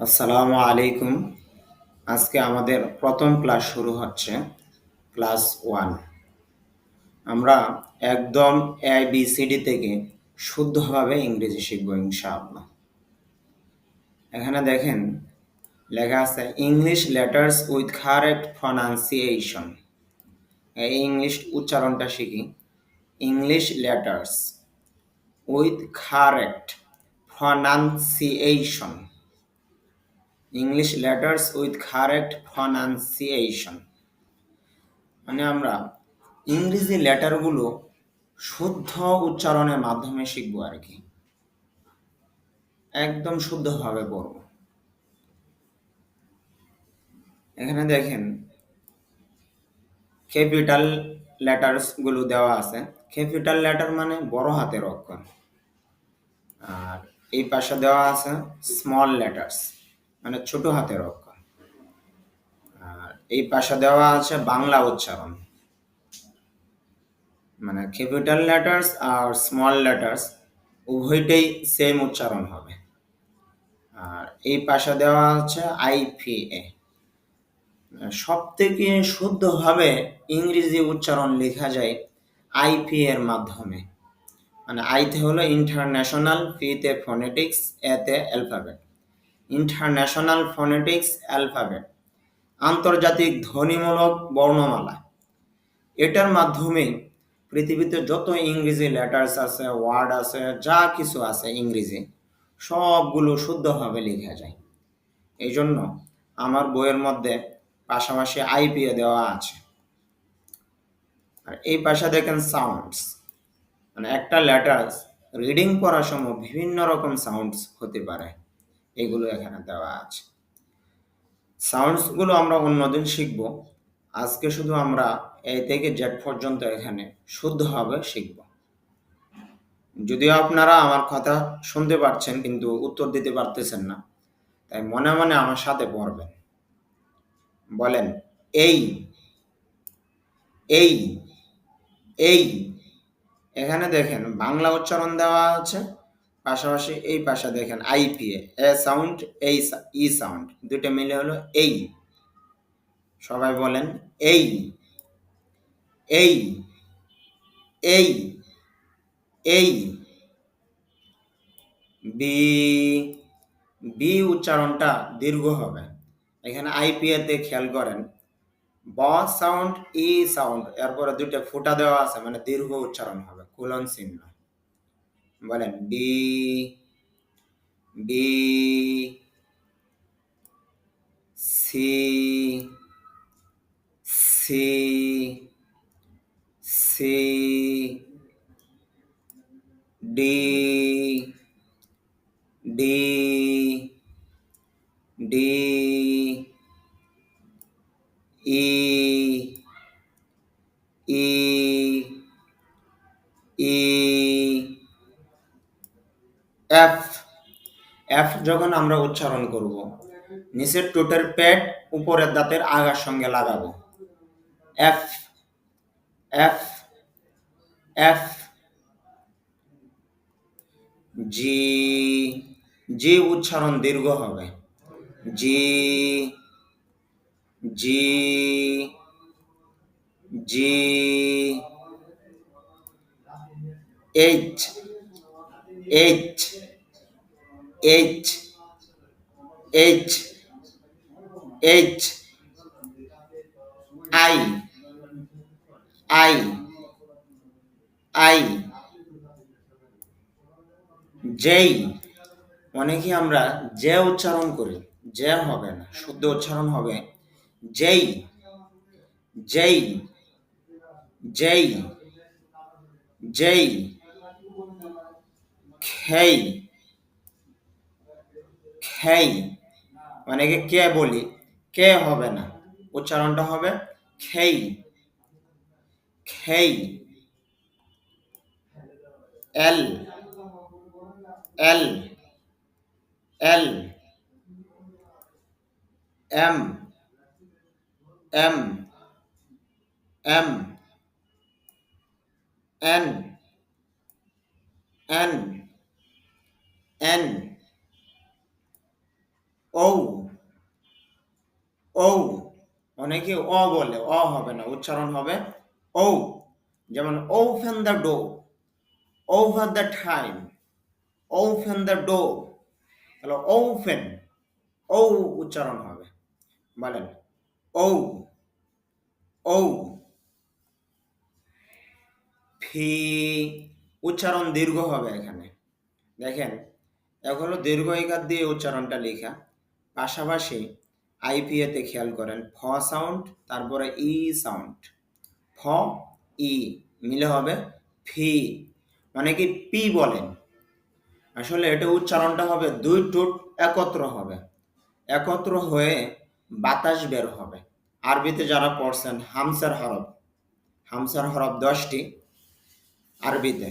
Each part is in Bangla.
আসসালামু আলাইকুম। আজকে আমাদের প্রথম ক্লাস শুরু হচ্ছে, ক্লাস 1। আমরা একদম ABCD থেকে শুদ্ধভাবে ইংরেজি শিখব ইনশাআল্লাহ। এখানে দেখেন লেখা আছে English letters with correct pronunciation. এই ইংলিশ উচ্চারণটা শিখি। English letters with correct pronunciation. English letters with correct pronunciation মানে আমরা ইংরেজি লেটারগুলো শুদ্ধ উচ্চারণের মাধ্যমে শিখবো আর কি। একদম শুদ্ধভাবে পড়ব। এখানে দেখেন ক্যাপিটাল লেটার্স গুলো দেওয়া আছে। ক্যাপিটাল লেটার মানে বড় হাতের অক্ষর, আর এই পাশে দেওয়া আছে স্মল লেটার্স মানে ছোট হাতের অক্ষর, আর এই পাশে দেওয়া আছে বাংলা উচ্চারণ মানে ক্যাপিটাল লেটার্স আর স্মল লেটার্স উভয়টাই সেম উচ্চারণ হবে। আর এই পাশে দেওয়া আছে IPA। সব থেকে শুদ্ধভাবে ইংরেজি উচ্চারণ লেখা যায় IPA এর মাধ্যমে। মানে আইতে হলো ইন্টারন্যাশনাল, পিতে ফোনেটিক্স, এতে অ্যালফাবেট। ইন্টারন্যাশনাল ফোনেটিক্স অ্যালফাবেট আন্তর্জাতিক ধ্বনিমূলক বর্ণমালা। এটার মাধ্যমে পৃথিবীতে যত ইংরেজি লেটার্স আছে, ওয়ার্ড আছে, যা কিছু আছে ইংরেজি সবগুলো শুদ্ধভাবে লেখা যায়। এই জন্য আমার বইয়ের মধ্যে পাশাপাশি IPA দেওয়া আছে। আর এই পাশে দেখেন সাউন্ডস, মানে একটা লেটার্স রিডিং করার সময় বিভিন্ন রকম সাউন্ডস হতে পারে, এগুলো এখানে দেওয়া আছে। সাউন্ডসগুলো আমরা অন্যদিন শিখব। আজকে শুধু আমরা A থেকে Z পর্যন্ত এখানে শুদ্ধভাবে শিখব। যদিও আপনারা আমার কথা শুনতে পাচ্ছেন কিন্তু উত্তর দিতে পারতেছেন না, তাই মনে মনে আমার সাথে পড়বেন। বলেন এই, এই, এই। এখানে দেখেন বাংলা উচ্চারণ দেওয়া আছে, পাশাপাশি এই পাশে দেখেন IPA, এ সাউন্ড, এই ই সাউন্ড, দুটো মিলে হলো এই। সবাই বলেন এই, এই, এই, এই। বি, বি উচ্চারণটা দীর্ঘ হবে। এখানে IPA তে খেয়াল করেন ব সাউন্ড, ই সাউন্ড, এরপরে দুটো ফুটা দেওয়া আছে মানে দীর্ঘ উচ্চারণ হবে, কোলন চিহ্ন। বলেন B, B, C, C, C, D, D, D, E, E, E, F. F যখন আমরা উচ্চারণ করব নিচের ঠোঁটের পেট উপরের দাঁতের আগার সঙ্গে লাগাবো। F, F, F. G, G উচ্চারণ দীর্ঘ হবে। G, G, G. H, H, H, H, H. I, I, I. J, অনেকে আমরা যে উচ্চারণ করি, যে হবে না, শুদ্ধ উচ্চারণ হবে যেই, যেই, যেই, যেই। খেই, খেই। অনেকে কে বলি, কে হবে না, উচ্চারণটা হবে K, K. L, L, L. M, M, M. N, N, N. O O অনেকে অ বলে, অ হবে না, উচ্চারণ হবে ঔ। যেমন open the door, over the time, open the door, তাহলে ওপেন, ঔ উচ্চারণ হবে। বলেন ঔ ঔ। ফি উচ্চারণ দীর্ঘ হবে এখানে। দেখেন এখন হলো দীর্ঘ ইকার দিয়ে উচ্চারণটা লেখা, পাশাপাশি আইপিএতে খেয়াল করেন ফ সাউন্ড তারপরে ই সাউন্ড, ফ ই মিলে হবে ফি। অনেকে পি বলেন, আসলে এটা উচ্চারণটা হবে দুই ঠোঁট একত্র হবে, একত্র হয়ে বাতাস বের হবে। আরবিতে যারা পড়ছেন হামসার হরফ, হামসার হরফ 10টি আরবিতে,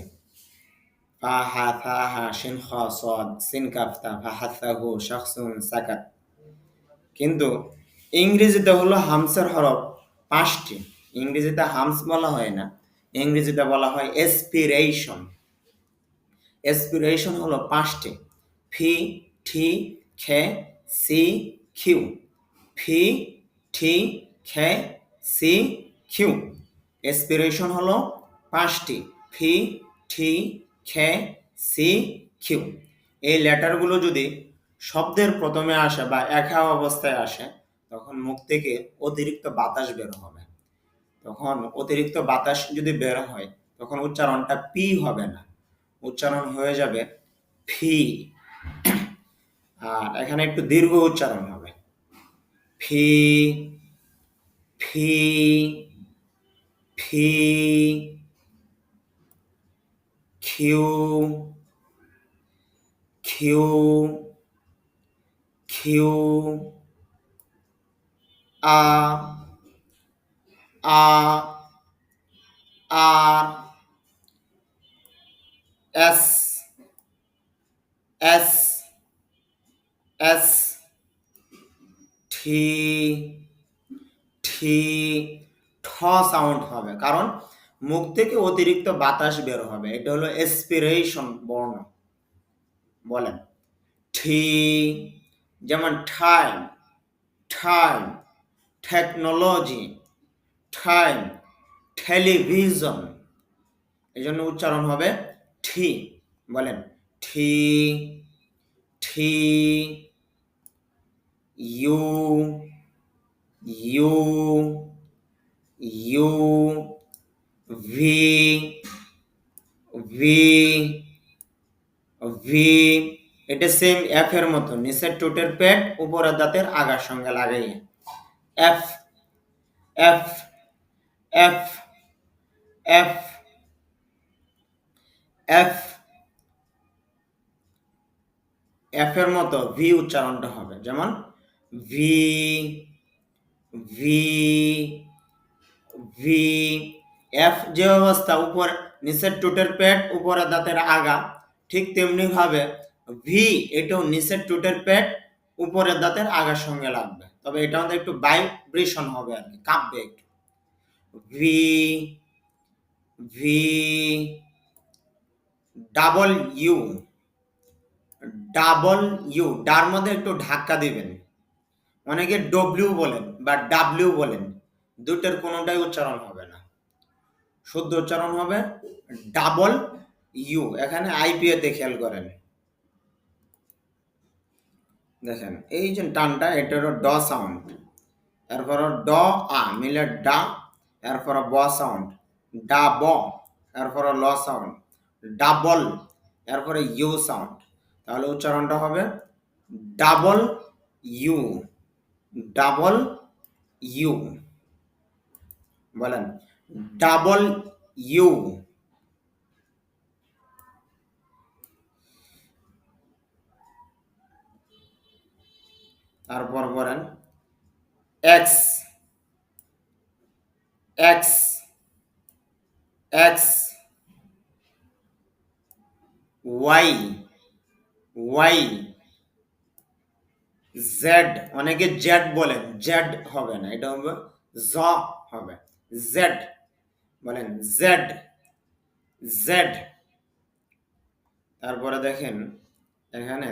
ফা হা ফা হা শিন খ সদ সিন কাফ তা ফা হাসাহু শাখসুন সাকাত। কিন্তু ইংরেজিতে হলো হামসার হরফ 5টি। ইংরেজিতে হামস বলা হয় না, ইংরেজিতে বলা হয় এসপিরেশন। এসপিরেশন হলো 5টি, ফি ঠি খে সি কিউ, ফি ঠি খে সি কিউ। এসপিরেশন হলো 5টি, ফি ঠি খে সি কিউ। এই লেটারগুলো যদি শব্দের প্রথমে আসে বা একা অবস্থায় আসে, তখন মুখ থেকে অতিরিক্ত বাতাস বের হবে। তখন অতিরিক্ত বাতাস যদি বের হয়, তখন উচ্চারণটা পি হবে না, উচ্চারণ হয়ে যাবে ফি। আর এখানে একটু দীর্ঘ উচ্চারণ হবে, ফি ফি ফি, খিউ খিউ খিউ, আ আ আর, এস এস এস, ঠি ঠি, ঠ সাউন্ড হবে, কারণ মুখ থেকে অতিরিক্ত বাতাস বের হবে, এটা হলো এক্সপিরেশন বর্ণ। বলেন ঠি, যেমন time time, technology, time, television, এই জন্য উচ্চারণ হবে ঠি। বলেন T T, U U U, V V V. এটা সেম এফ এর মতো, নিচের ঠোঁটের পেট উপরের দাঁতের আগার সঙ্গে লাগাইয়ে F F F F F. F এর মতো ভি উচ্চারণটা হবে, যেমন ভি ভি ভি। এফ যে অবস্থা উপর নিচের ঠোঁটের পেট উপরে দাঁতের আগা, ঠিক তেমনি ভাবে ভি এটাও নিচের ঠোঁটের পেট উপরে দাঁতের আগার সঙ্গে লাগবে, তবে এটা আমাদের একটু ভাইব্রেশন হবে আর কি, কাঁপবে একটু। V V, double U, double you, der মধ্যে একটু ধাক্কা দিবেন। অনেকে ডব্লিউ বলেন বা ডাব্লিউ বলেন, দুটোর কোনোটাই উচ্চারণ হবে না, শুদ্ধ উচ্চারণ হবে ডাবল ইউ। এখানে আইপিএতে খেয়াল করেন, দেখেন এই যে টানটা, এটা হলো ড সাউন্ড, এরপর ড আ মিলে ডা, এরপর ব সাউন্ড ডা ব, এরপর ল সাউন্ড ডাবল, এরপরে ইউ সাউন্ড, তাহলে উচ্চারণটা হবে ডাবল ইউ, ডাবল ইউ। বলেন ডাবল ইউ। তারপর বলেন X X X, Y Y, Z, অনেকে জেড বলেন, জেড হবে না, এটা হবে জ হবে, জেড। বলেন জেড জেড। তারপরে দেখেন এখানে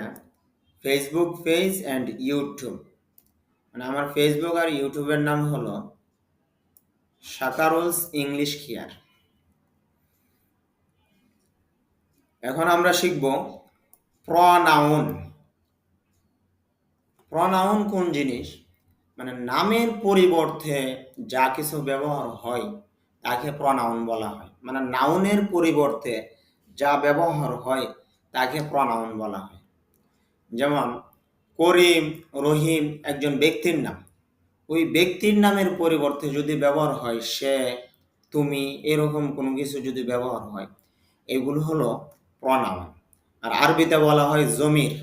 ফেসবুক পেজ অ্যান্ড ইউটিউব, মানে আমার ফেসবুক আর ইউটিউবের নাম হলো শাকারুলস ইংলিশ কেয়ার। এখন আমরা শিখব প্রনাউন। প্রনাউন কোন জিনিস? মানে নামের পরিবর্তে যা কিছু ব্যবহার হয় তাকে প্রনাউন বলা হয়। মানে নাউনের পরিবর্তে যা ব্যবহার হয় তাকে প্রনাউন বলা হয়। যেমন করিম, রহিম একজন ব্যক্তির নাম। ওই ব্যক্তির নামের পরিবর্তে যদি ব্যবহার হয় সে, তুমি, এরকম কোনো কিছু যদি ব্যবহার হয়, এগুলো হলো প্রনাউন। আর আরবিতে বলা হয় জমির।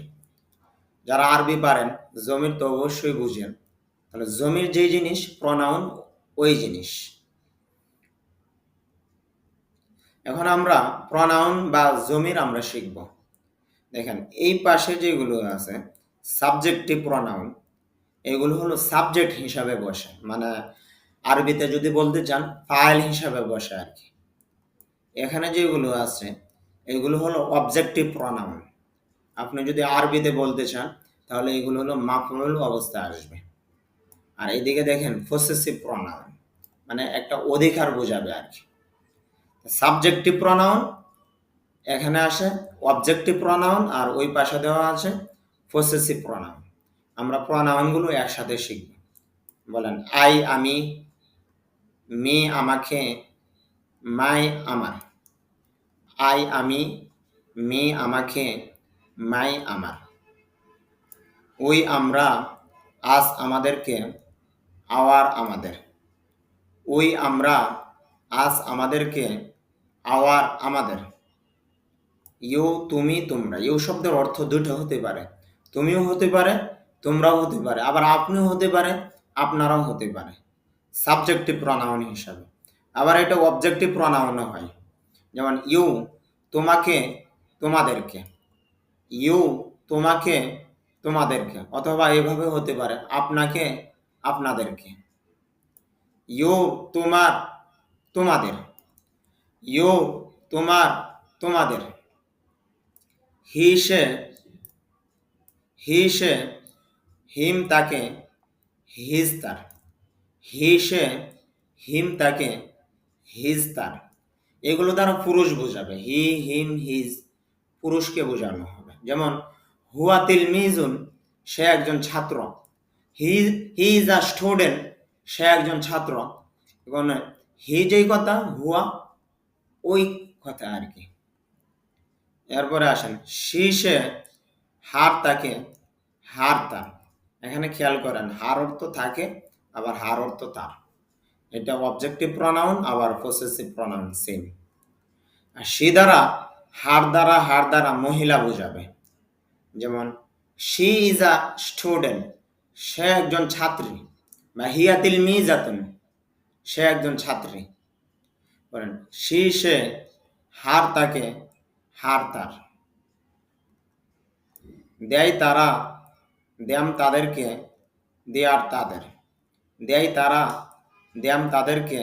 যারা আরবি পারেন, জমির তো অবশ্যই বুঝেন। তাহলে জমির যে জিনিস, প্রনাউন ওই জিনিস। এখন আমরা প্রনাউন বা জমির আমরা শিখব। দেখেন এই পাশে যেগুলো আছে সাবজেক্টিভ প্রনাউন, এগুলো হলো সাবজেক্ট হিসাবে বসে, মানে আরবিতে যদি বলতে চান ফাইল হিসাবে বসে আর কি। এখানে যেগুলো আছে এগুলো হলো অবজেক্টিভ প্রনাউন। আপনি যদি আরবিতে বলতে চান তাহলে এগুলো হলো মাফউল অবস্থায় আসবে। আর এইদিকে দেখেন পসেসিভ প্রনাউন, মানে একটা অধিকার বোঝাবে আর কি। সাবজেক্টিভ প্রনাউন এখানে আসে, অবজেক্টিভ প্রনাউন, আর ওই পাশে দেওয়া আছে পসেসিভ প্রনাউন। আমরা প্রনাউনগুলো একসাথে শিখব। বলেন আই আমি, মি আমাকে, মাই আমার। আই আমি, মি আমাকে, মাই আমার। ওই আমরা, আজ আমাদেরকে, আওয়ার আমাদের। ওই আমরা, আজ আমাদেরকে, আওয়ার আমাদের। ইউ তুমি তোমরা। ইউ শব্দের অর্থ দুটো হতে পারে, তুমিও হতে পারে, তোমরাও হতে পারে, আবার আপনিও হতে পারে, আপনারাও হতে পারে, সাবজেক্টিভ প্রনাউন হিসাবে। আবার এটা অবজেক্টিভ প্রনাউনও হয়। যেমন ইউ তোমাকে, তোমাদেরকে। ইউ তোমাকে, তোমাদেরকে। অথবা এভাবে হতে পারে আপনাকে, আপনাদেরকে। ইউ তোমার, তোমাদের। ইউ তোমার, তোমাদের। হি সে, হি সে, হিম তাকে, হিজ তার। হি সে, হিম তাকে, হিজ তার। এগুলো দ্বারা পুরুষ বোঝাবে। হি, হিম, হিজ পুরুষকে বোঝানো হবে। যেমন হুয়া তিলমিজুন, সে একজন ছাত্র। হি, হি ইজ আ স্টুডেন্ট, সে একজন ছাত্র। এবং হি যেই কথা, হুয়া ওই কথা আর কি। এরপরে আসেন শীষে, হার তাকে, হার তার। এখানে খেয়াল করেন হার অর্থ থাকে, আবার হার অর্থ তার। এটা অবজেক্টিভ প্রনাউন, আবার পসেসিভ প্রনাউন সেম। আর সে দ্বারা, হার দ্বারা, হার দ্বারা মহিলা বোঝাবে। যেমন শি ইজ আ স্টুডেন্ট, সে একজন ছাত্রী। বা হিয়া তিলমিজাতুন, সে একজন ছাত্রী। বলেন শি সে, হার তাকে, হার তার। দেয় তারা, দ্যাম তাদেরকে, দেয়ার তাদের। দেয় তারা, দ্যাম তাদেরকে,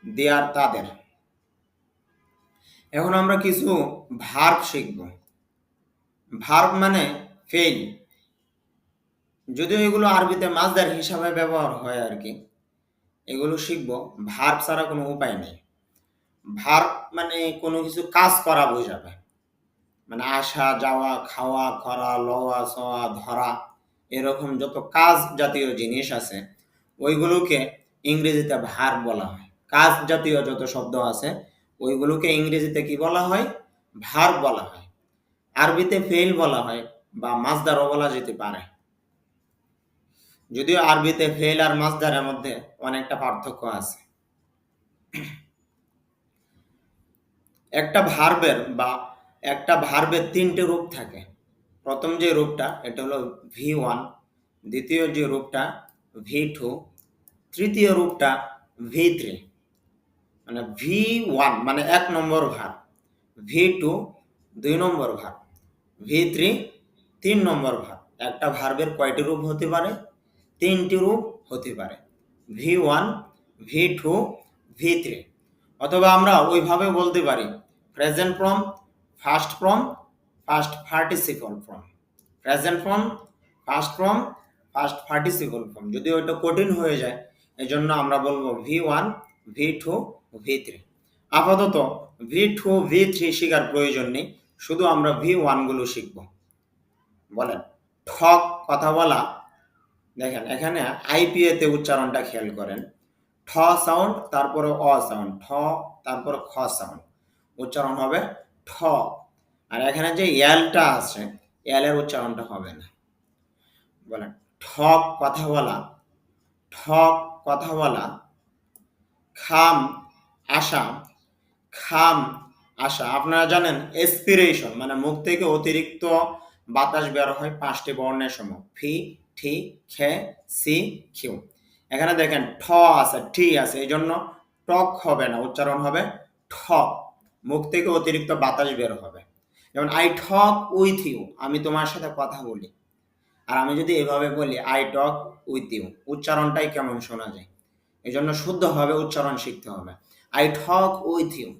দেয়ার তাদের। এখন আমরা কিছু ভার্ব শিখব। ভার্ব মানে ফেল, যদিও এগুলো আরবিতে মাসদার হিসাবে ব্যবহার হয় আর কি। এগুলো শিখব। ভার্ব ছাড়া কোনো উপায় নেই। ভার্ব মানে কোনো কিছু কাজ করা বোঝাবে, মানে আসা, যাওয়া, খাওয়া, করা, লওয়া, ছোঁয়া, ধরা, এরকম যত কাজ জাতীয় জিনিস আছে ওইগুলোকে ইংরেজিতে ভার্ব বলা হয়। কাজ জাতীয় যত শব্দ আছে ওইগুলোকে ইংরেজিতে কি বলা হয়? ভার্ব বলা হয়। আরবিতে ফেইল বলা হয়, বা মাসদারও বলা যেতে পারে। যদিও আরবিতে ফেইল আর মাসদারের মধ্যে অনেকটা পার্থক্য আছে। একটা ভার্বের তিনটে রূপ থাকে। প্রথম যে রূপটা এটা হলো V1, দ্বিতীয় যে রূপটা V2, তৃতীয় রূপটা V3। মানে V1 মানে 1 নম্বর ভার্ব, V2 2 নম্বর ভার্ব, V3 3 নম্বর ভার্ব। একটা ভার্বের কয়টি রূপ হতে পারে? 3টি রূপ হতে পারে, V1, V2, V3। অথবা আমরা ওইভাবে বলতে পারি present form, first form, first participle form. Present form, first participle form. যদি ওইটা কঠিন হয়ে যায়, এজন্য আমরা বলবো V1, V2, V3। আপাতত V2, V3 শেখার প্রয়োজন নেই, শুধু আমরা V1 গুলো শিখব। বলেন, ঠক কথা বলা। দেখেন এখানে IPA তে উচ্চারণটা খেয়াল করেন। ঠ সাউন্ড, তারপরে অ সাউন্ড, ঠ তারপরে খ সাউন্ড, উচ্চারণ হবে ঠ। আর এখানে যে এলটা আছে, এলের উচ্চারণটা হবে না। বলেন, ঠক কথা বলা, ঠক কথা বলা। খাম আশা, খাম আশা। আপনারা জানেন এক্সপিরেশন মানে মুখ থেকে অতিরিক্ত বাতাস বের হয় 5টি বর্ণের সময়, ফি, ঠি, খে, সি, কিউ। এখানে দেখেন ঠ আছে, টি আছে, এই জন্য টক হবে না, উচ্চারণ হবে ঠক। মুখ থেকে অতিরিক্ত বাতাস বের হবে। যেমন আই টক উইথ ইউ, আমি তোমার সাথে কথা বলি। আর আমি যদি এভাবে বলি আই টক উইথ ইউ, উচ্চারণটাই কেমন শোনা যায়। এই জন্য শুদ্ধভাবে উচ্চারণ শিখতে হবে। I talk with you.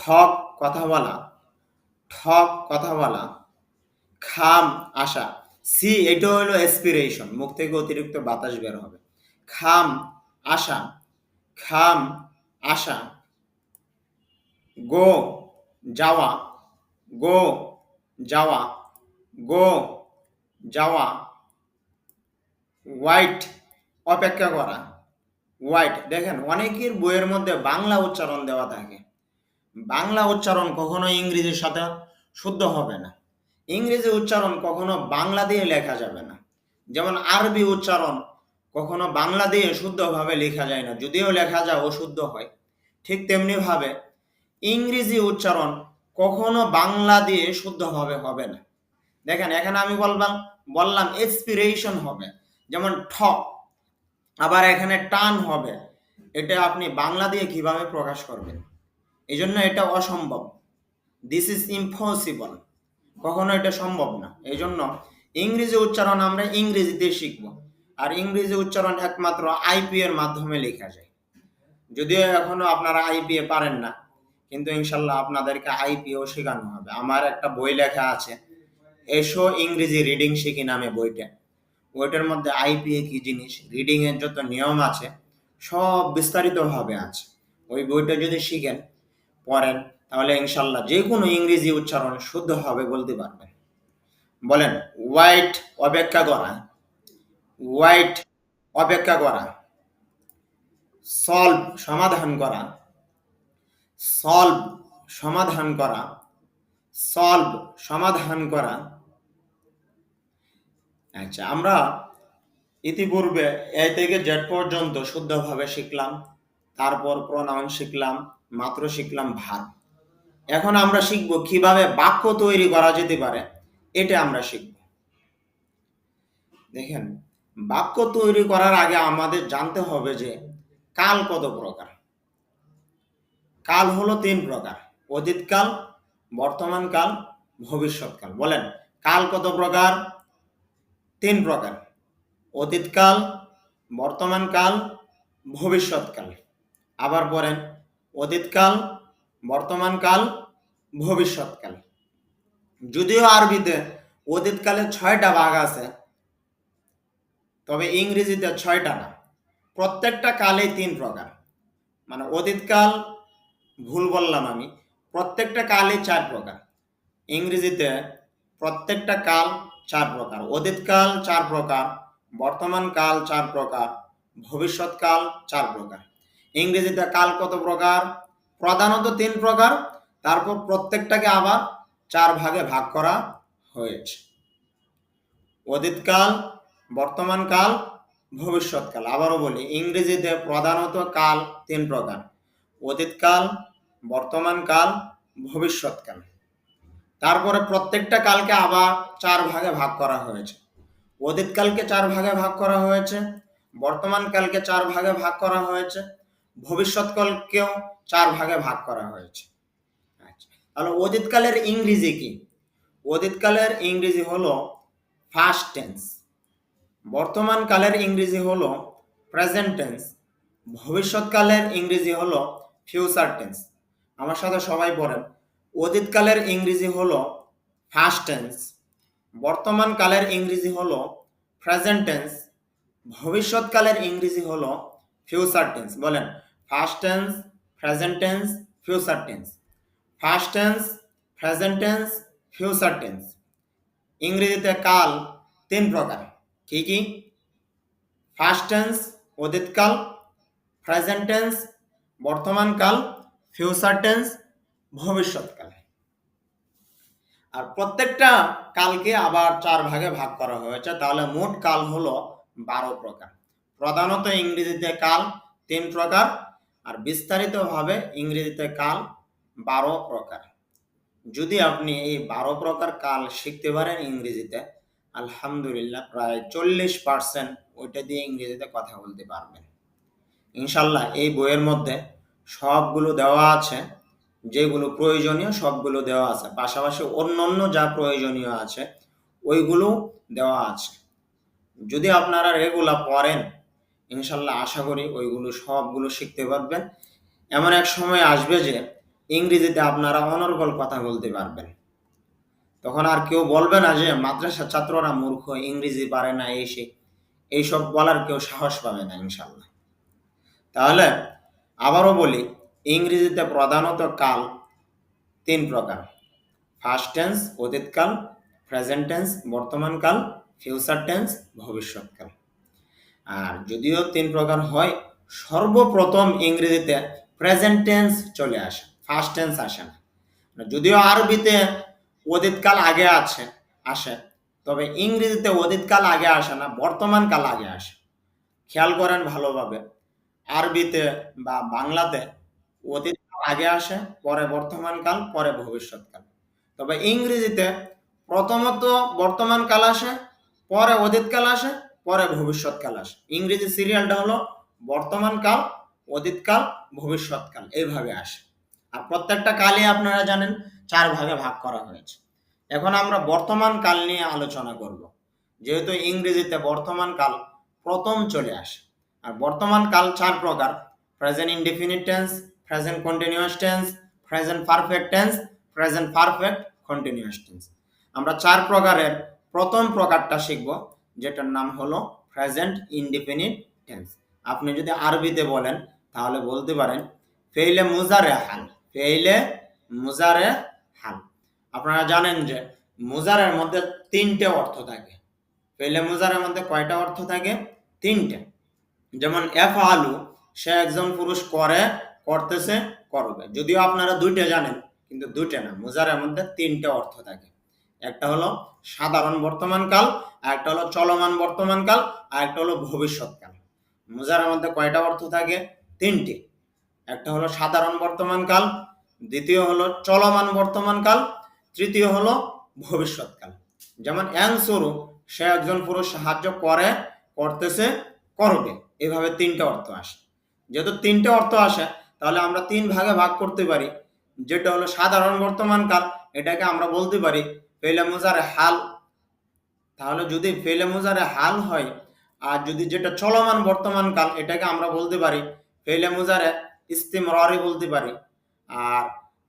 ঠক কথা বলা, ঠক কথা বলা। খাম আশা, সি এটা হলো এক্সপিরেশন, মুখ থেকে অতিরিক্ত বাতাস বের হবে। খাম আশা, খাম আশা। গো যাওয়া, গো যাওয়া, গো যাওয়া। ওয়াইট অপেক্ষা করা, ওয়াইট। দেখেন অনেকের বইয়ের মধ্যে বাংলা উচ্চারণ দেওয়া থাকে, বাংলা উচ্চারণ কখনো ইংরেজির সাথে শুদ্ধ হবে না। ইংরেজি উচ্চারণ কখনো বাংলা দিয়ে লেখা যাবে না। যেমন আরবি উচ্চারণ কখনো বাংলা দিয়ে শুদ্ধভাবে লেখা যায় না, যদিও লেখা যায় অশুদ্ধ হয়। ঠিক তেমনিভাবে ইংরেজি উচ্চারণ কখনো বাংলা দিয়ে শুদ্ধভাবে হবে না। দেখেন এখানে আমি বললাম এক্সপিরেশন হবে, যেমন ঠ, আবার এখানে টান হবে। এটা আপনি বাংলা দিয়ে কিভাবে প্রকাশ করবেন? এই জন্য এটা অসম্ভব। দিস ইজ ইম্পসিবল, কখনো এটা সম্ভব না। এই জন্য ইংরেজি উচ্চারণ আমরা ইংরেজিতে শিখব। আর ইংরেজি উচ্চারণ একমাত্র IPA এর মাধ্যমে লেখা যায়। যদিও এখনো আপনারা IPA পারেন না, কিন্তু ইনশাল্লাহ আপনাদেরকে IPA শেখানো হবে। আমার একটা বই লেখা আছে, এসো ইংরেজি রিডিং শিখি নামে বইটা। ওইটার মধ্যে IPA কি জিনিস, রিডিং এর যত নিয়ম আছে সব বিস্তারিতভাবে আছে। ওই বইটা যদি শিখেন, পড়েন, তাহলে ইনশাল্লাহ যে কোনো ইংরেজি উচ্চারণ শুদ্ধভাবে বলতে পারবেন। বলেন, ওয়াইট অপেক্ষা করা, ওয়াইট অপেক্ষা করা। সলভ সমাধান করা, সলভ সমাধান করা, সলভ সমাধান করা। আচ্ছা, আমরা ইতিপূর্বে এ থেকে জেড পর্যন্ত শুদ্ধভাবে শিখলাম, তারপর প্রনাউন শিখলাম, মাত্র শিখলাম ভার্ব। এখন আমরা শিখব কিভাবে বাক্য তৈরি করা যেতে পারে, এটা আমরা শিখব। দেখেন, বাক্য তৈরি করার আগে আমাদের জানতে হবে যে কাল কত প্রকার। কাল হলো 3 প্রকার, অতীতকাল, বর্তমানকাল, ভবিষ্যৎকাল। বলেন, কাল কত প্রকার? 3 প্রকার, অতীতকাল, বর্তমানকাল, ভবিষ্যৎকাল। আবার পড়েন, অতীতকাল, বর্তমানকাল, ভবিষ্যৎকাল। যদিও আরবিতে অতীতকালে 6টা ভাগ আছে, তবে ইংরেজিতে 6টা না। প্রত্যেকটা কালেই 3 প্রকার, মানে অতীতকাল, ভুল বললাম আমি, প্রত্যেকটা কালই 4 প্রকার। ইংরেজিতে প্রত্যেকটা কাল 4 প্রকার, অতীতকাল 4 প্রকার, বর্তমানকাল 4 প্রকার, ভবিষ্যৎকাল 4 প্রকার। ইংরেজিতে কাল কত প্রকার? প্রধানত 3 প্রকার, তারপর প্রত্যেকটাকে আবার 4 ভাগে ভাগ করা হয়েছে। অতীতকাল, বর্তমানকাল, ভবিষ্যৎকাল। আবারও বলি, ইংরেজিতে প্রধানত কাল 3 প্রকার, অতীতকাল, বর্তমানকাল, ভবিষ্যৎকাল। তারপরে প্রত্যেকটা কালকে আবার 4 ভাগে ভাগ করা হয়েছে। অতীতকালকে 4 ভাগে ভাগ করা হয়েছে, বর্তমানকালকে 4 ভাগে ভাগ করা হয়েছে, ভবিষ্যৎকালকেও 4 ভাগে ভাগ করা হয়েছে। আচ্ছা, তাহলে অতীতকালের ইংরেজি কি? অতীতকালের ইংরেজি হলো ফার্স্ট টেন্স, বর্তমানকালের ইংরেজি হলো প্রেজেন্ট টেন্স, ভবিষ্যৎকালের ইংরেজি হলো ফিউচার টেন্স। আমার সাথে সবাই পড়েন, অতীতকালের ইংরেজি হলো ফার্স্ট টেন্স, বর্তমান কালের ইংরেজি হলো প্রেজেন্ট টেন্স, ভবিষ্যৎকালের ইংরেজি হলো ফিউচার টেন্স। বলেন, first tense, present tense, future tense. First tense, present tense, future tense. ইংরেজিতে কাল 3 প্রকার। কি কি? ফার্স্ট টেন্স অতীতকাল, প্রেজেন্ট টেন্স বর্তমান কাল, ফিউচার টেন্স ভবিষ্যৎকাল। আর প্রত্যেকটা কালকে আবার 4 ভাগে ভাগ করা হয়েছে, তাহলে মোট কাল হলো 12 প্রকার। প্রধানত ইংরেজিতে কাল 3 প্রকার, আর বিস্তারিতভাবে ইংরেজিতে কাল 12 প্রকার। যদি আপনি এই 12 প্রকার কাল শিখতে পারেন ইংরেজিতে, আলহামদুলিল্লাহ প্রায় 40% ওইটা দিয়ে ইংরেজিতে কথা বলতে পারবেন ইনশাল্লাহ। এই বইয়ের মধ্যে সবগুলো দেওয়া আছে, যেগুলো প্রয়োজনীয় সবগুলো দেওয়া আছে, পাশাপাশি অন্যান্য যা প্রয়োজনীয় আছে ওইগুলো দেওয়া আছে। যদি আপনারা রেগুলার পড়েন ইনশাল্লাহ আশা করি ওইগুলো সবগুলো শিখতে পারবেন। এমন এক সময় আসবে যে ইংরেজিতে আপনারা অনর্গল কথা বলতে পারবেন। তখন আর কেউ বলবে না যে মাদ্রাসার ছাত্ররা মূর্খ, ইংরেজি পারে না, এইসব বলার কেউ সাহস পাবে না ইনশাল্লাহ। তাহলে আবারও বলি, ইংরেজিতে প্রধানত কাল 3 প্রকার। ফার্স্ট টেন্স অতীতকাল, প্রেজেন্ট টেন্স বর্তমানকাল, ফিউচার টেন্স ভবিষ্যৎকাল। আর যদিও 3 প্রকার হয়, সর্বপ্রথম ইংরেজিতে প্রেজেন্ট টেন্স চলে আসে, ফার্স্ট টেন্স আসে না। যদিও আরবিতে অতীতকাল আগে আসে, তবে ইংরেজিতে অতীতকাল আগে আসে না, বর্তমানকাল আগে আসে। খেয়াল করেন ভালোভাবে, আরবিতে বা বাংলাতে অতীতকাল আগে আসে, পরে বর্তমানকাল, পরে ভবিষ্যৎকাল। তবে ইংরেজিতে প্রথমত বর্তমানকাল আসে, পরে অতীতকাল আসে, পরে ভবিষ্যৎকাল আসে। ইংরেজি সিরিয়ালটা হলো বর্তমানকাল, অতীতকাল, ভবিষ্যৎকাল, এইভাবে আসে। আর প্রত্যেকটা কালই আপনারা জানেন 4 ভাগে ভাগ করা হয়েছে। এখন আমরা বর্তমান কাল নিয়ে আলোচনা করব, যেহেতু ইংরেজিতে বর্তমান কাল প্রথম চলে আসে। আর বর্তমান কাল 4 প্রকার: present indefinite tense, present continuous tense, present perfect tense, present perfect continuous tense. আমরা 4 প্রকারের প্রথম প্রকারটা শিখব, যেটার নাম হলো প্রেজেন্ট ইনডেফিনিট টেন্স। আপনি যদি আরবিতে বলেন তাহলে বলতে পারেন ফেইলে মুজারে হাল, ফেইলে মুজারে হাল। আপনারা জানেন যে মুজারের মধ্যে 3টে অর্থ থাকে। ফেইলে মুজারের মধ্যে কয়টা অর্থ থাকে? 3টে। যেমন এফআলু, সে একজন পুরুষ করে, করতেছে, করবে। যদিও আপনারা 2টে জানেন, কিন্তু 2টে না, মুজারের মধ্যে 3টে অর্থ থাকে। একটা হলো সাধারণ বর্তমানকাল, আর একটা হলো চলমান বর্তমানকাল, আর একটা হলো ভবিষ্যৎকাল। মুজারের মধ্যে কয়টা অর্থ থাকে? 3টে। একটা হলো সাধারণ বর্তমানকাল, দ্বিতীয় হলো চলমান বর্তমানকাল, তৃতীয় হলো ভবিষ্যৎকাল। যেমন অ্যানসরু, সে একজন পুরুষ সাহায্য করে, করতেছে, করবে। এভাবে 3টে অর্থ আসে। যেহেতু 3টে অর্থ আসে, তাহলে আমরা 3 ভাগে ভাগ করতে পারি। যেটা হলো সাধারণ বর্তমানকাল, এটাকে আমরা বলতে পারি ফেইলে মুজারে হাল। তাহলে যদি ফেইলে মুজারে হাল হয়, আর যদি যেটা চলমান বর্তমানকাল, এটাকে আমরা বলতে পারি ফেইলে মুজারে ইস্তিমরারি বলতে পারি। আর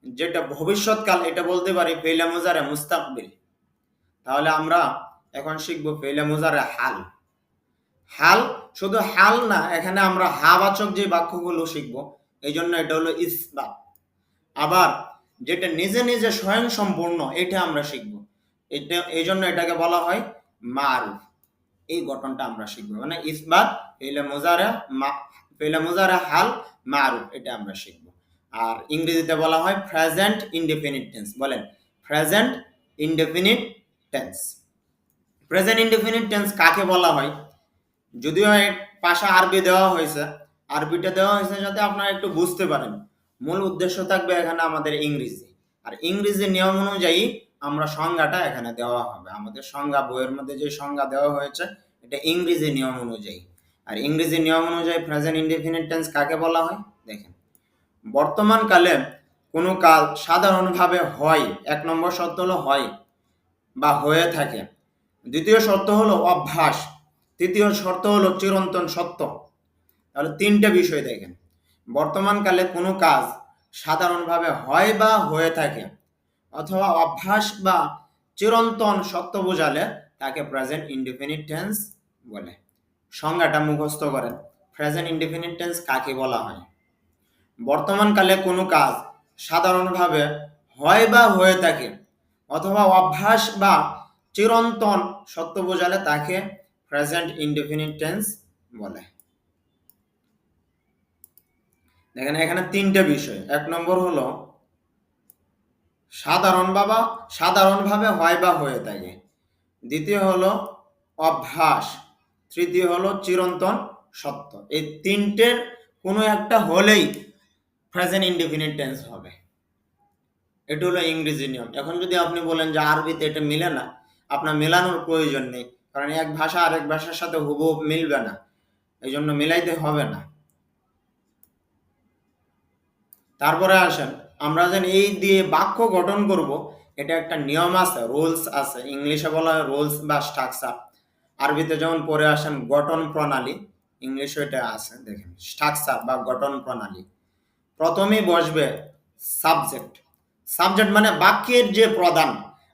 যেটা ভবিষ্যৎকাল, এটা বলতে পারি ফেইলে মুজারে মুস্তাকবিল। তাহলে আমরা এখন শিখবো ফেইলে মুজারে হাল। হাল শুধু হাল না, এখানে আমরা হাবাচক যে বাক্যগুলো শিখবো, এই জন্য এটা হলো ইসবাত। আবার যেটা নিজে নিজে স্বয়ং সম্পূর্ণ, এটা আমরা শিখবো, এটা এই জন্য এটাকে বলা হয় মারুফ। এই গঠনটা আমরা শিখবো, মানে ইসবাত, ফেইলে মুজারে হাল, মারুফ, এটা আমরা শিখবো। আর ইংরেজিতে বলা হয় প্রেজেন্ট ইনডেফিনিট টেন্স। বলেন, present indefinite tense. Present indefinite tense কাকে বলা হয়? যদিও এর পাশে আরবি দেওয়া হয়েছে, আরবিটা দেওয়া হয়েছে যাতে আপনারা একটু বুঝতে পারেন। মূল উদ্দেশ্য থাকবে এখানে আমাদের ইংরেজি, আর ইংরেজি নিয়ম অনুযায়ী আমরা সংজ্ঞাটা এখানে দেওয়া হবে। আমাদের সংজ্ঞা বইয়ের মধ্যে যে সংজ্ঞা দেওয়া হয়েছে, এটা ইংরেজি নিয়ম অনুযায়ী। আর ইংরেজি নিয়ম অনুযায়ী প্রেজেন্ট ইনডেফিনিট টেন্স কাকে বলা হয়? দেখেন, বর্তমানকালে কোনো কাজ সাধারণভাবে হয়, 1 নম্বর শর্ত হলো হয় বা হয়ে থাকে। দ্বিতীয় শর্ত হলো অভ্যাস। তৃতীয় শর্ত হলো চিরন্তন সত্য। তাহলে 3টে বিষয় দেখেন। বর্তমানকালে কোনো কাজ সাধারণভাবে হয় বা হয়ে থাকে, অথবা অভ্যাস বা চিরন্তন সত্য বোঝালে তাকে প্রেজেন্ট ইনডিফিনিট টেন্স বলে। সংজ্ঞাটা মুখস্থ করেন। প্রেজেন্ট ইনডিফিনিট টেন্স কাকে বলা হয়? বর্তমানকালে কোনো কাজ সাধারণভাবে হয় বা হয়ে থাকে অথবা অভ্যাস বা চিরন্তন সত্য বোঝালে তাকে প্রেজেন্ট ইনডিফিনিট টেন্স বলে। দেখেন এখানে তিনটে বিষয়। এক নম্বর হলো সাধারণভাবে হয় বা হয়ে থাকে। দ্বিতীয় হলো অভ্যাস। তৃতীয় হলো চিরন্তন সত্য। এই তিনটের কোনো একটা হলেই প্রেজেন্ট ইনডিফিনিট টেন্স হবে। এটা হলো ইংরেজি নিয়ম। এখন যদি আপনি বলেন যে আরবিতে এটা মিলে না, আপনার মেলানোর প্রয়োজন নেই, কারণ এক ভাষা আরেক ভাষার সাথে হুবহু মিলবে না, এই জন্য মিলাইতে হবে না। তারপরে আসেন, আমরা যেন এই দিয়ে বাক্য গঠন করব, এটা একটা নিয়ম আছে, রুলস আছে। ইংলিশে বলা হয় রুলস বা স্ট্রাকচার। আরবিতে যেমন পড়ে আসেন গঠন প্রণালী, ইংলিশে এটা আছে। দেখেন স্ট্রাকচার বা গঠন প্রণালী। প্রথমেই বসবে সাবজেক্ট। সাবজেক্ট মানে বাক্যের যে প্রধান।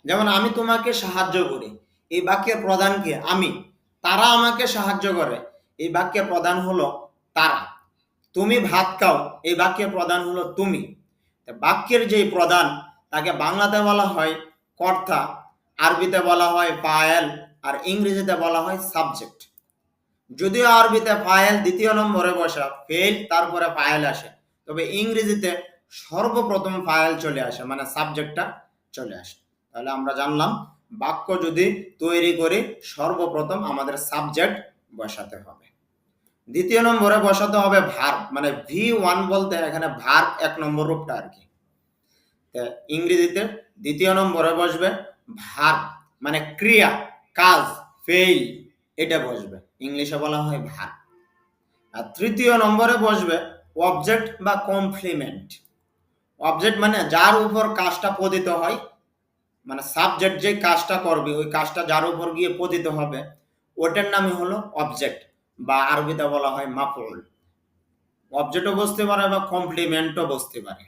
যেমন আমি তোমাকে সাহায্য করি, এই বাক্যের প্রধান কি? আমি। তারা আমাকে সাহায্য করে, এই বাক্যের প্রধান হলো তারা। তুমি ভাত খাও, এই বাক্যের প্রধান হলো তুমি। বাক্যের যে প্রধান তাকে বাংলাতে বলা হয় কর্তা, আরবিতে বলা হয় ফায়েল, আর ইংরেজিতে বলা হয় সাবজেক্ট। যদিও আরবিতে ফায়েল দ্বিতীয় নম্বরে বসা, ফেল তারপরে ফায়েল আসে, তবে ইংরেজিতে সর্বপ্রথম ফায়েল চলে আসে, মানে সাবজেক্টটা চলে আসে। তাহলে আমরা জানলাম বাক্য যদি তৈরি করি সর্বপ্রথম আমাদের সাবজেক্ট বসাতে হবে। দ্বিতীয় নম্বরে বসাতে হবে ভার্ব, মানে V1 বলতে এখানে ভার্ব এক নম্বর রূপটা আর কি। ইংরেজিতে দ্বিতীয় নম্বরে বসবে ভার্ব, মানে ক্রিয়া, কাজ, ফেইল, এটা বসবে, ইংলিশে বলা হয় ভার্ব। আর তৃতীয় নম্বরে বসবে অবজেক্ট বা কমপ্লিমেন্ট। অবজেক্ট মানে যার উপর কাজটা পতিত হয়, মানে সাবজেক্ট যে কাজটা করবে ওই কাজটা যার উপর গিয়ে পতিত হবে ওটার নামই হলো অবজেক্ট, বা আরবিতে বলা হয় মাফউল। অবজেক্টও বসতে পারে বা কমপ্লিমেন্টও বসতে পারে।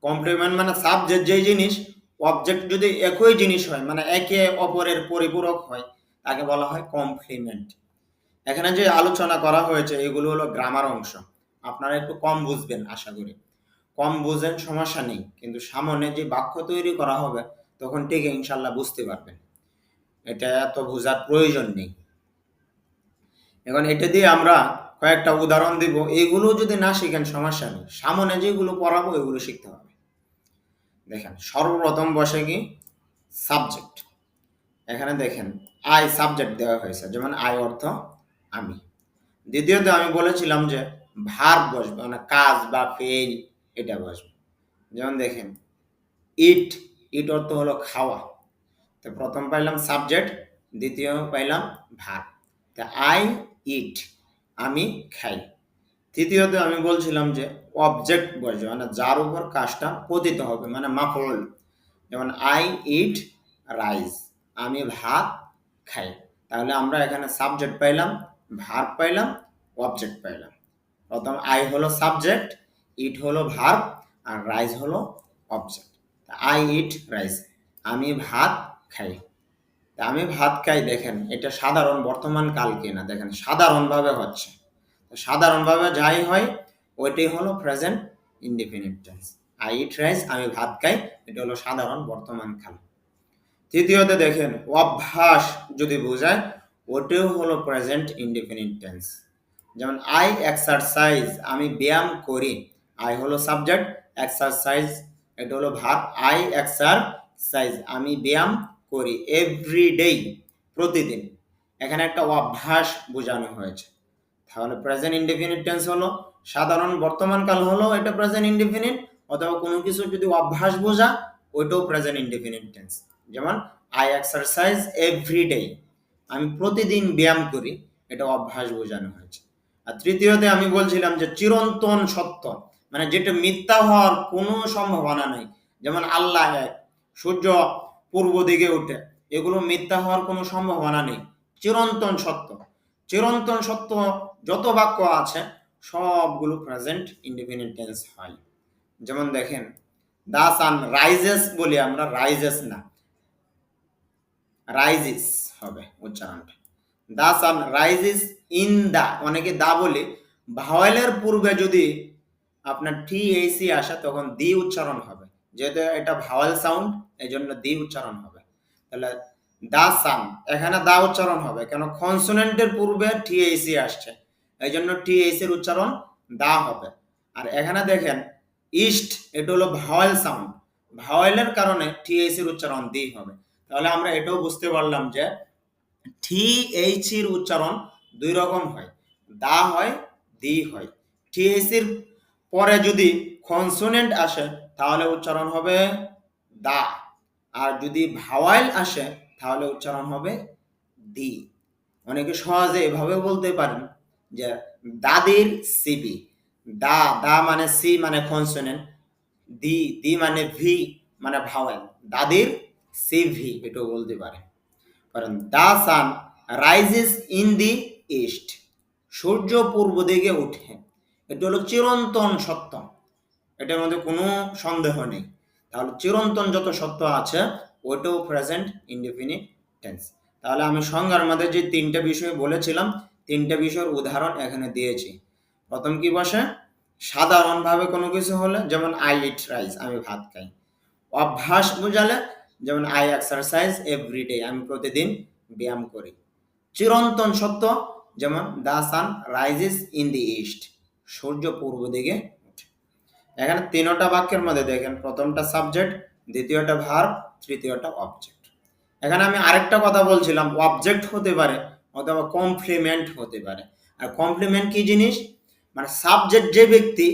কমপ্লিমেন্ট মানে সাবজেক্ট যেই জিনিস, অবজেক্ট যদি একই জিনিস হয়, মানে একে অপরের পরিপূরক হয়, তাকে বলা হয় কমপ্লিমেন্ট। এখানে যে আলোচনা করা হয়েছে এগুলো হলো গ্রামার অংশ, আপনারা একটু কম বুঝবেন আশা করি। কম বুঝেন সমস্যা নেই, কিন্তু সামনে যে বাক্য তৈরি করা হবে তখন ঠিক ইনশাল্লাহ বুঝতে পারবেন, এটা এত বোঝার প্রয়োজন নেই। এখন এটা দিয়ে আমরা কয়েকটা উদাহরণ দিব, এগুলো যদি না শিখেন সমস্যা নেই, সামনে যেগুলো পড়াবো এগুলো শিখতে হবে। দেখেন সর্বপ্রথম বসে কি সাবজেক্ট। এখানে দেখেন আই সাবজেক্ট দেওয়া হয়েছে, যেমন আই অর্থ আমি। দ্বিতীয়ত আমি বলেছিলাম যে ভার্ব বসবে, মানে কাজ বা ফেল, এটা বসবে। যেমন দেখেন ইট, ইট অর্থ হলো খাওয়া। তো প্রথম পাইলাম সাবজেক্ট, দ্বিতীয় পাইলাম ভার্ব। তা আই ইট, আমি খাই। তৃতীয়ত আমি বলছিলাম যে অবজেক্ট বসবে, মানে যার উপর কাজটা পতিত হবে, মানে মাফউল। যেমন আই ইট রাইস, আমি ভাত খাই। তাহলে আমরা এখানে সাবজেক্ট পাইলাম, ভার্ব পাইলাম, অবজেক্ট পাইলাম। প্রথম আই হলো সাবজেক্ট, ইট হলো ভার্ব, আর রাইস হলো অবজেক্ট। আই ইট রাইস, আমি ভাত খাই। আমি ভাত খাই, দেখেন এটা সাধারণ বর্তমান কাল কিনা, দেখেন সাধারণভাবে হচ্ছে। সাধারণভাবে যাই হয় ওইটাই হলো present indefinite tense. I eat rice, আমি ভাত খাই, এটা হলো সাধারণ বর্তমান কাল। তৃতীয়তে দেখেন অভ্যাস যদি বোঝায় ওটাও হলো প্রেজেন্ট ইনডিফিনিট টেন্স। যেমন আই এক্সারসাইজ, আমি ব্যায়াম করি। আই হলো সাবজেক্ট, এক্সারসাইজ এটা হলো ভার্ব। আই এক্সারসাইজ, আমি ব্যায়াম করি। এভরিডে, প্রতিদিন, এখানে একটা অভ্যাস বোঝানো হয়েছে। তাহলে প্রেজেন্ট ইনডিফিনিট টেন্স হলো সাধারণ বর্তমান কাল হলো এটা প্রেজেন্ট ইনডিফিনিট, অথবা কোনো কিছু যদি অভ্যাস বোঝা ওইটাও প্রেজেন্ট ইনডিফিনিট টেন্স। যেমন আই এক্সারসাইজ এভরিডে, আমি প্রতিদিন ব্যায়াম করি, এটা অভ্যাস বোঝানো হয়েছে। আর তৃতীয়তে আমি বলছিলাম যে চিরন্তন সত্য, মানে যেটা মিথ্যা হওয়ার কোনো সম্ভাবনা নেই। যেমন আল্লাহ এক, সূর্য পূর্ব দিকে ওঠে, এগুলো মিথ্যা হওয়ার কোনো সম্ভাবনা নেই, চিরন্তন সত্য। চিরন্তন সত্য যত বাক্য আছে সবগুলো প্রেজেন্ট ইনডিফিনিট টেন্স হয়। যেমন দেখেন দা সান রাইজেস বলি আমরা, রাইজেস না, রাইজিস হবে উচ্চারণটা। দা সান রাইজিস ইন দা, অনেকে দা বলে, ভাওয়েলের পূর্বে যদি আপনার টি আসে তখন দি উচ্চারণ হবে, যেহেতু এটা ভাওয়েল সাউন্ড এই জন্য দি উচ্চারণ হবে। তাহলে দা সান, এখানে দা উচ্চারণ হবে কেন, কনসোনেন্টের পূর্বে টি আসছে, এই জন্য টি-এর উচ্চারণ দা হবে। আর এখানে দেখেন ইস্ট, এটা হলো ভাওয়েল সাউন্ড, ভাওয়েলের কারণে টি-এর উচ্চারণ দি হবে। তাহলে আমরা এটাও বুঝতে পারলাম যে টি-এর উচ্চারণ দুই রকম হয়, দা হয়, দি হয়। টি-এর পরে যদি কনসোনেন্ট আসে তাহলে উচ্চারণ হবে দা, আর যদি ভাওয়াইল আসে তাহলে উচ্চারণ হবে দি। অনেকে সহজে এভাবে বলতে পারেন যে দাদির সিবি, দা দা মানে সি মানে কনসোনেন্ট, দি দি মানে ভি মানে ভাওয়াল, দাদির সিভি এটাও বলতে পারে। কারণ the sun rises in the east, সূর্য পূর্ব দিকে উঠে, এটা হলো চিরন্তন সত্য, এটার মধ্যে কোনো সন্দেহ নেই। তাহলে চিরন্তন যত সত্য আছে ওইটাও প্রেজেন্ট ইনডেফিনিট টেন্স। তাহলে আমি সংজ্ঞার মধ্যে যে তিনটা বিষয় বলেছিলাম, তিনটা বিষয়ের উদাহরণ এখানে দিয়েছি। প্রথম কি বসে, সাধারণভাবে কোনো কিছু হলে, যেমন আই ইট রাইস, আমি ভাত খাই। অভ্যাস বোঝালে, যেমন আই এক্সারসাইজ এভরিডে, আমি প্রতিদিন ব্যায়াম করি। চিরন্তন সত্য, যেমন the sun rises in the east, সূর্য পূর্ব দিকে ওঠে। এখানে তিনটা বাক্যের মধ্যে দেখেন, প্রথমটা সাবজেক্ট, দ্বিতীয়টা ভার্ব, তৃতীয়টা অবজেক্ট। এখানে আমি আরেকটা কথা বলছিলাম, অবজেক্ট হতে পারে অথবা কমপ্লিমেন্ট হতে পারে। আর কমপ্লিমেন্ট কি জিনিস, মানে সাবজেক্ট যে ব্যক্তি,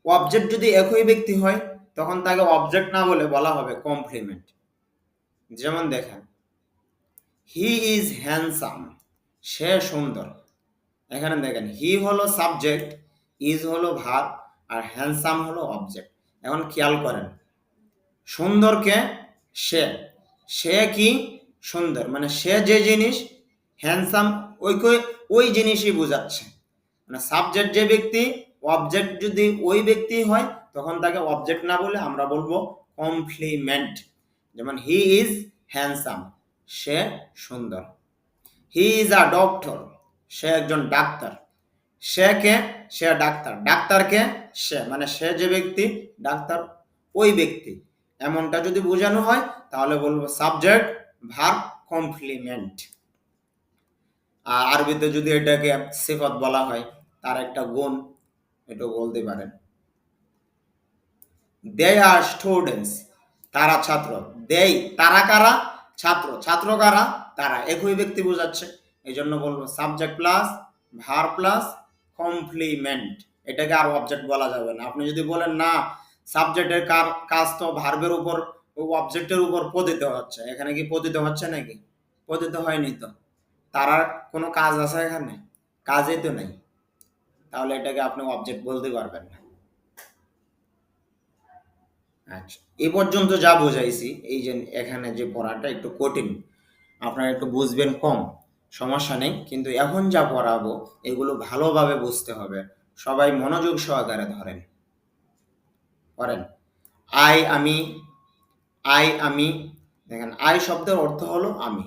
অবজেক্ট যদি একই ব্যক্তি হয় তখন তাকে অবজেক্ট না বলে বলা হবে কমপ্লিমেন্ট। যেমন দেখেন, হি ইজ হ্যান্ডসাম, সে সুন্দর। এখানে দেখেন হি হলো সাবজেক্ট, ইজ হলো ভার্ব, আর হ্যান্ডসাম হলো অবজেক্ট। এখন খেয়াল করেন, সুন্দরকে সে, সে কি সুন্দর, মানে সে যে জিনিস, হ্যান্ডসাম ওই জিনিসই বোঝাচ্ছে। মানে সাবজেক্ট যে ব্যক্তি, অবজেক্ট যদি ওই ব্যক্তি হয় তখন তাকে অবজেক্ট না বলে আমরা বলবো কমপ্লিমেন্ট। যেমন হি ইজ হ্যান্ডসাম, সে সুন্দর। হি ইজ আ ডক্টর, সে একজন ডাক্তার। সে কে, সে ডাক্তার। ডাক্তারকে সে, মানে সে যে ব্যক্তি, ডাক্তার ওই ব্যক্তি। এমনটা যদি বোঝানো হয় তাহলে বলবো সাবজেক্ট ভার্ব কমপ্লিমেন্ট। আর আরবিতে যদি এটাকে সিফত বলা হয়, তার একটা গুণ, এটাও বলতে পারেন। দে আর স্টুডেন্টস, তারা ছাত্র। দেই, তারা কারা, ছাত্র। ছাত্র কারা, তারা, একই ব্যক্তি বোঝাচ্ছে, এই জন্য বলবো subject plus verb plus complement. এটাকে আর অবজেক্ট বলা যাবে না। আপনি যদি বলেন না সাবজেক্টের কাজ তো ভার্বের উপর, অবজেক্টের উপর পতিত হচ্ছে, এখানে কি পতিত হচ্ছে নাকি? পতিত হয়নি তো। তারার কোনো কাজ আছে এখানে? কাজই তো নেই, তাহলে এটাকে আপনি অবজেক্ট বলতে পারবেন না। আচ্ছা, এ পর্যন্ত যা বোঝাইছি, এই যে এখানে যে পড়াটা একটু কঠিন, আপনারা একটু বুঝবেন কম, সমস্যা নেই, কিন্তু এখন যা পড়াবো এগুলো ভালোভাবে বুঝতে হবে। সবাই মনোযোগ সহকারে ধরেন, পড়েন। আই, আমি, আই, আমি। দেখেন আই শব্দের অর্থ হলো আমি,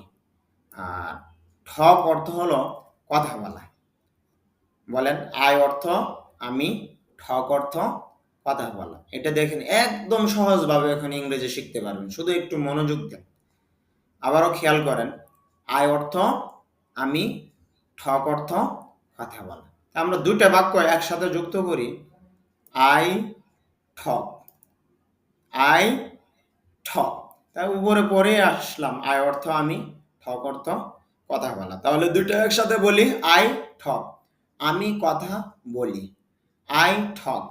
আর ঠক অর্থ হলো কথা বলা। বলেন, আই অর্থ আমি, ঠক অর্থ কথা বলা। এটা দেখেন একদম সহজভাবে এখন ইংরেজি শিখতে পারবেন, শুধু একটু মনোযোগ দেন। আবারও খেয়াল করেন, আই অর্থ আমি, ঠক অর্থ কথা বলা। আমরা দুইটা বাক্য একসাথে যুক্ত করি, আই ঠক, আই ঠক। তাই উপরে পরে আসলাম, আই অর্থ আমি, ঠক অর্থ কথা বলা। তাহলে দুইটা একসাথে বলি, আই ঠক, আমি কথা বলি। আই ঠক,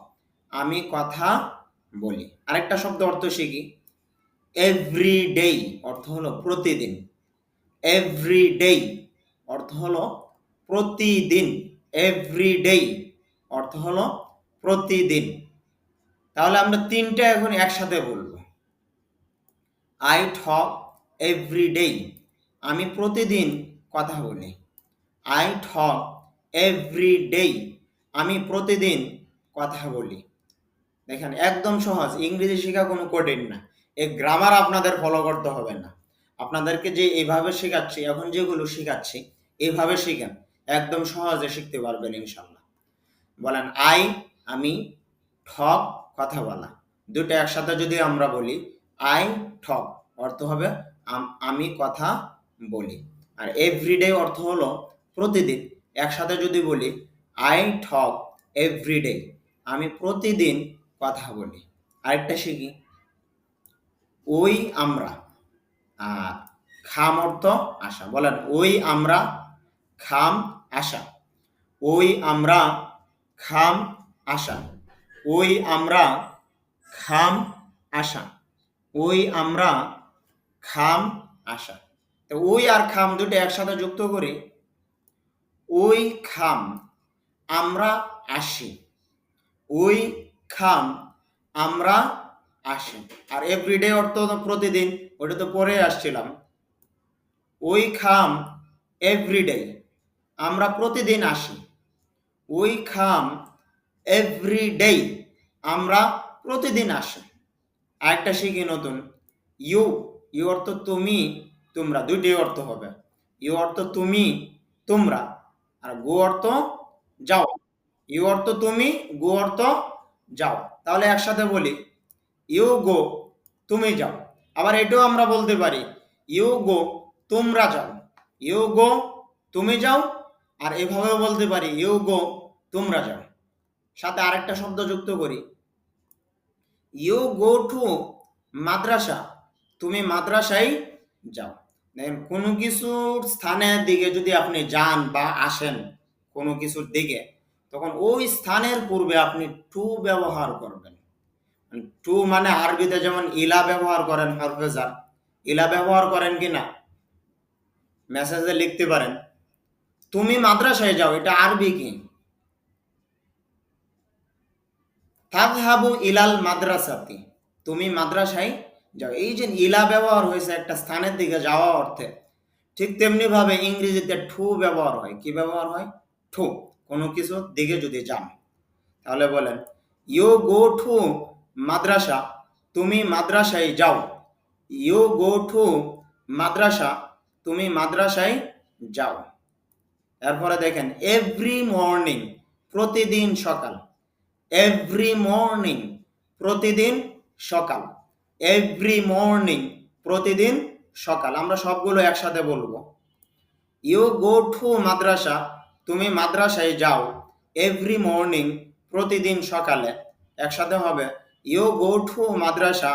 আমি কথা বলি। আরেকটা শব্দ অর্থ শিখি, এভরিডে অর্থ হলো প্রতিদিন। এভরিডে অর্থ হলো প্রতিদিন। এভরিডে অর্থ হলো প্রতিদিন। তাহলে আমরা তিনটা এখন একসাথে বলবো, আই টক এভরিডে, আমি প্রতিদিন কথা বলি। আই টক এভরিডে, আমি প্রতিদিন কথা বলি। দেখেন একদম সহজ, ইংরেজি শেখা কোনো কঠিন না। এই গ্রামার আপনাদের ফলো করতে হবে না। আপনাদেরকে যে এইভাবে শেখাচ্ছি, এখন যেগুলো শেখাচ্ছি এইভাবে শিখেন, একদম সহজে শিখতে পারবেন ইনশাল্লাহ। বলেন আই, আমি, ঠক, কথা বলা, দুটো একসাথে যদি আমরা বলি আই ঠক, অর্থ হবে আমি কথা বলি। আর এভরিডে অর্থ হলো প্রতিদিন। একসাথে যদি বলি আই ঠক এভরিডে, আমি প্রতিদিন কথা বলি। আরেকটা শিখি, ওই আমরা, আর খাম অর্থ আশা। বলেন ওই আমরা, খাম আশা, ওই আমরা খাম আশা, ওই আমরা খাম আশা, ওই আমরা খাম আশা। তো ওই আর খাম দুটো একসাথে যুক্ত করি, ওই খাম আমরা আসি, ওই খাম আমরা আসি। আর এভরিডে অর্থ তো প্রতিদিন, ওটা তো পরে আসছিলাম। ওই খাম এভরিডে, আমরা প্রতিদিন আসি, ওই খাম এভরিডে, আমরা প্রতিদিন আসি। আরেকটা শিখি নতুন, ইউ, ইউ অর্থ তুমি, তোমরা, দুইটি অর্থ হবে। ইউ অর্থ তুমি, তোমরা, আর গো অর্থ যাও। ইউ অর্থ তুমি, গো অর্থ যাও। তাহলে একসাথে বলি ইউ গো, তুমি যাও। আবার এটাও আমরা বলতে পারি ইউ গো, তোমরা যাও, ইউ গো, তুমি যাও। আর এভাবেও বলতে পারি ইউ গো, তোমরা যাও। সাথে আরেকটা শব্দ যুক্ত করি, ইউ গো টু মাদ্রাসা, তুমি মাদ্রাসায় যাও। দেখেন কোনো কিছুর স্থানের দিকে যদি আপনি যান বা আসেন কোনো কিছুর দিকে, তখন ওই স্থানের পূর্বে আপনি টু ব্যবহার করবেন। টু মানে আরবিতে যেমন ইলা ব্যবহার করেন, হরফেজার ইলা ব্যবহার করেন কিনা মেসেজে লিখতে পারেন। তুমি মাদ্রাসায় যাও, এটা আরবি কি? তাযহাবু ইলাল মাদ্রাসাতি, তুমি মাদ্রাসায় যাও। এই যে ইলা ব্যবহার হয়েছে একটা স্থানের দিকে যাওয়া অর্থে, ঠিক তেমনি ভাবে ইংরেজিতে টু ব্যবহার হয়। কি ব্যবহার হয়? টু, কোনো কিছুর দিকে যদি যান। তাহলে বলেন ইউ গো টু মাদ্রাসা, তুমি মাদ্রাসায় যাও, ইউ গো টু মাদ্রাসা, তুমি মাদ্রাসায় যাও। এরপরে দেখেন এভরি মর্নিং, প্রতিদিন সকাল, এভরি মর্নিং, প্রতিদিন সকাল, এভরি মর্নিং, প্রতিদিন সকাল। আমরা সবগুলো একসাথে বলবো, ইউ গো টু মাদ্রাসা, তুমি মাদ্রাসায় যাও, এভরি মর্নিং, প্রতিদিন সকালে। একসাথে হবে you go to madrasa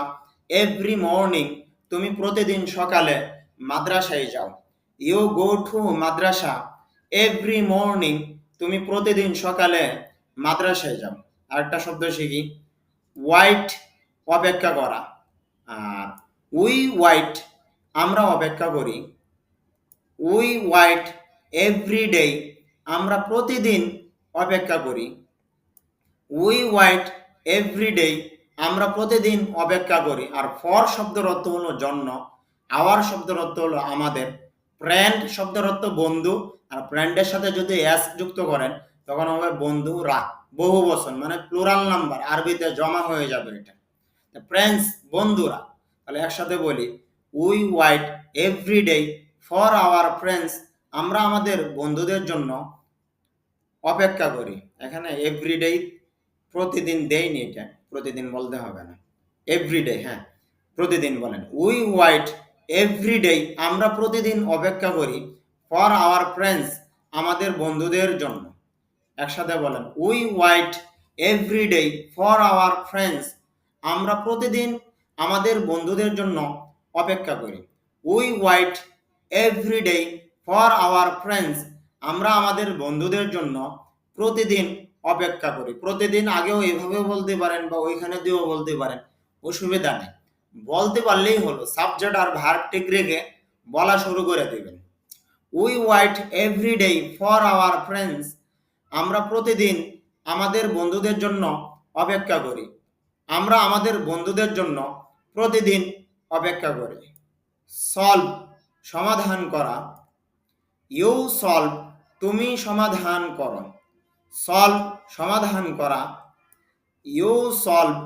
every morning, তুমি প্রতিদিন সকালে মাদ্রাসায় যাও, you go to madrasa every morning, তুমি প্রতিদিন সকালে মাদ্রাসায় যাও। আরেকটা শব্দ শিখি, ওয়াইট, অপেক্ষা করা। আর উই ওয়াইট, আমরা অপেক্ষা করি, উই ওয়াইট এভরিডে, আমরা প্রতিদিন অপেক্ষা করি, উই ওয়াইট এভরিডে, আমরা প্রতিদিন অপেক্ষা করি। আর ফর শব্দের অর্থ হলো জন্য, আওয়ার শব্দের অর্থ হলো আমাদের, ফ্রেন্ড শব্দের অর্থ বন্ধু। আর ফ্রেন্ডের সাথে যদি এস যুক্ত করেন তখন হবে বন্ধুরা, বহু বচন মানে প্লুরাল নাম্বার, আরবিতে জমা হয়ে যাবে এটা, ফ্রেন্ডস, বন্ধুরা। তাহলে একসাথে বলি we wait everyday for our friends, আমরা আমাদের বন্ধুদের জন্য অপেক্ষা করি। এখানে এভরিডে প্রতিদিন দেয়নি, এটা প্রতিদিন বলতে হবে না, এভরিডে, হ্যাঁ প্রতিদিন বলেন। উই ওয়াইট এভরিডে, আমরা প্রতিদিন অপেক্ষা করি, ফর আওয়ার ফ্রেন্ডস, আমাদের বন্ধুদের জন্য। একসাথে বলেন we wait everyday for our friends, আমরা প্রতিদিন আমাদের বন্ধুদের জন্য অপেক্ষা করি। We wait everyday for our friends, আমরা আমাদের বন্ধুদের জন্য প্রতিদিন অপেক্ষা করি। প্রতিদিন আগেও এভাবেও বলতে পারেন বা ওইখানে দিয়েও বলতে পারেন, অসুবিধা নেই, বলতে পারলেই হলো। সাবজেক্ট আর ভার্ব ঠিক রেখে বলা শুরু করে দেবেন। We wait everyday for our friends, আমরা প্রতিদিন আমাদের বন্ধুদের জন্য অপেক্ষা করি, আমরা আমাদের বন্ধুদের জন্য প্রতিদিন অপেক্ষা করি। সলভ, সমাধান করা, ইউ সলভ, তুমি সমাধান করো, সলভ, সমাধান করা, ইউ সলভ,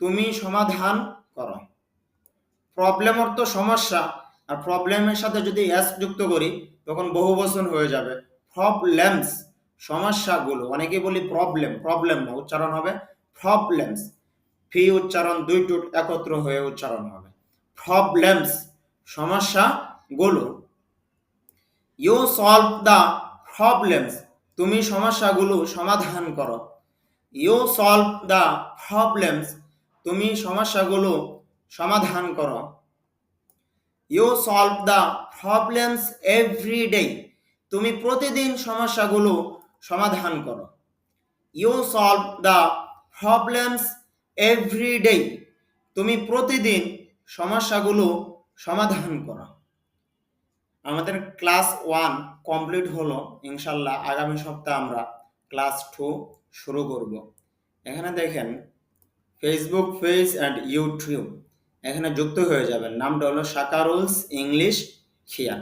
তুমি সমাধান করো। প্রবলেম অর্থ সমস্যা, আর প্রবলেমের সাথে যদি এস যুক্ত করি তখন বহুবচন হয়ে যাবে। প্রবলেমস, সমস্যাগুলো। অনেকেই বলি প্রবলেম, প্রবলেম না, উচ্চারণ হবে প্রবলেমস। ফি উচ্চারণ দুই টুট একত্র হয়ে উচ্চারণ হবে প্রবলেমস, সমস্যাগুলো। ইউ সলভ দ্য প্রবলেমস, তুমি সমস্যাগুলো সমাধান করো। ইউ সলভ দ্য প্রবলেমস, তুমি সমস্যাগুলো সমাধান করো। You solve the problems every day, তুমি প্রতিদিন সমস্যাগুলো সমাধান করো। You solve the problems every day, তুমি প্রতিদিন সমস্যাগুলো সমাধান করো। আমাদের ক্লাস 1 কমপ্লিট হলো। ইনশাল্লাহ আগামী সপ্তাহে আমরা ক্লাস 2 শুরু করব। এখানে দেখেন ফেসবুক পেজ অ্যান্ড ইউটিউব, এখানে যুক্ত হয়ে যাবেন। নামটা হলো শাকারুলস ইংলিশ খিয়ান।